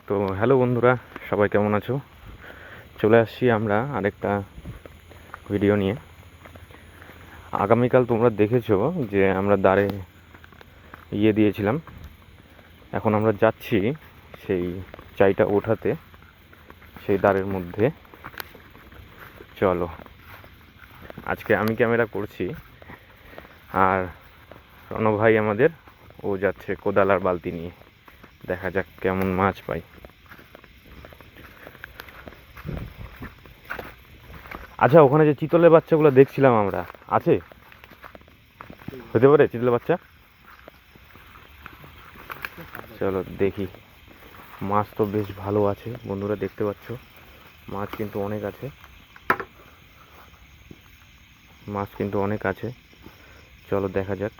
তো হ্যালো বন্ধুরা, সবাই কেমন আছো? চলে আসছি আমরা আরেকটা ভিডিও নিয়ে। আগামীকাল তোমরা দেখেছো যে আমরা দাঁড়ে দিয়েছিলাম। এখন আমরা যাচ্ছি সেই চাইটা ওঠাতে, সেই দাঁড়ের মধ্যে। চলো, আজকে আমি ক্যামেরা করছি, আর রণ ভাই আমাদের, ও যাচ্ছে কোদাল আর বালতি নিয়ে। দেখা যাক কেমন মাছ পাই। আচ্ছা, ওখানে যে চিতলের বাচ্চাগুলো দেখছিলাম আমরা, আছে? হতে পারে চিতলের বাচ্চা? চলো দেখি। মাছ তো বেশ ভালো আছে বন্ধুরা, দেখতে পাচ্ছ মাছ কিন্তু অনেক আছে, মাছ কিন্তু অনেক আছে। চলো দেখা যাক।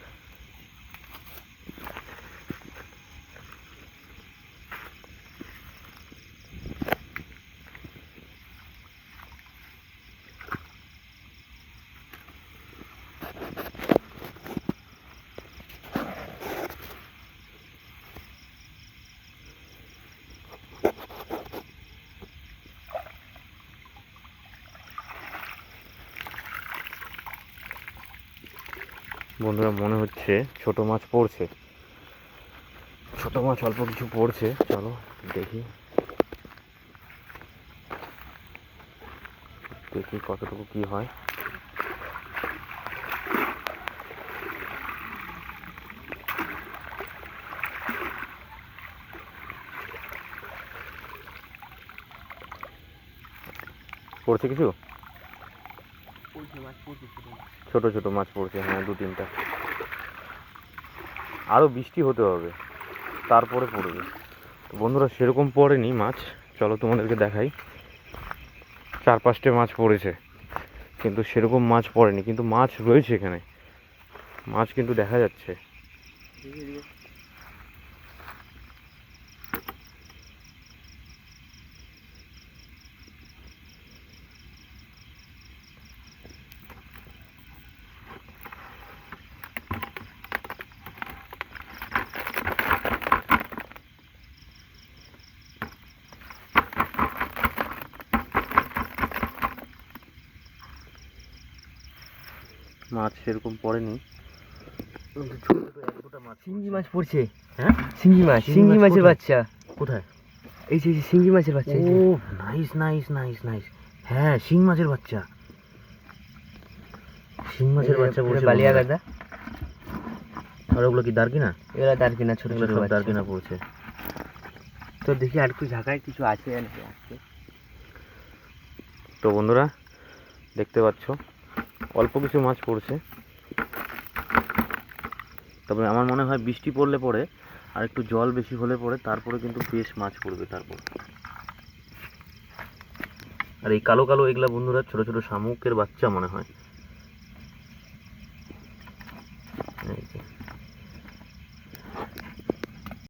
বন্ধুরা, মনে হচ্ছে ছোট মাছ পড়ছে, ছোট মাছ অল্প কিছু পড়ছে। চলো দেখি, দেখি কতটুকু কি হয়। পড়ছে কিছু, ছোট ছোট মাছ পড়ছে। হ্যাঁ, 2-3টা। আরও বৃষ্টি হতে হবে, তারপরে পড়বে। তো বন্ধুরা, সেরকম পড়েনি মাছ। চলো তোমাদেরকে দেখাই। 4-5টে মাছ পড়েছে, কিন্তু সেরকম মাছ পড়েনি, কিন্তু মাছ রয়েছে এখানে, মাছ কিন্তু দেখা যাচ্ছে। মাছ সেরকম পড়েনি, শিঙ্গি মাছ পড়ছে। হ্যাঁ, শিঙ্গি মাছ, শিঙ্গি মাছের বাচ্চা। কোথায়? এই যে শিঙ্গি মাছের বাচ্চা। ও নাইস নাইস নাইস নাইস। হ্যাঁ, শিং মাছের বাচ্চা, শিং মাছের বাচ্চা পড়ছে বালিয়া গাদা। আর ওগুলো কি দারকিনা? এগুলা দারকিনা, ছোট ছোট সব দারকিনা পড়ছে। তো দেখি আর একটু ঝাঁকায় কিছু আছে নাকি আজকে। তো বন্ধুরা, দেখতে পাচ্ছ অল্প কিছু মাছ পড়ছে, তবে আমার মনে হয় বৃষ্টি পড়লে পরে আর একটু জল বেশি হলে পরে তারপরে কিন্তু বেশ মাছ পড়বে। তারপর আর এই কালো কালো এগুলা বন্ধুরা ছোট ছোট শামুকের বাচ্চা মনে হয়।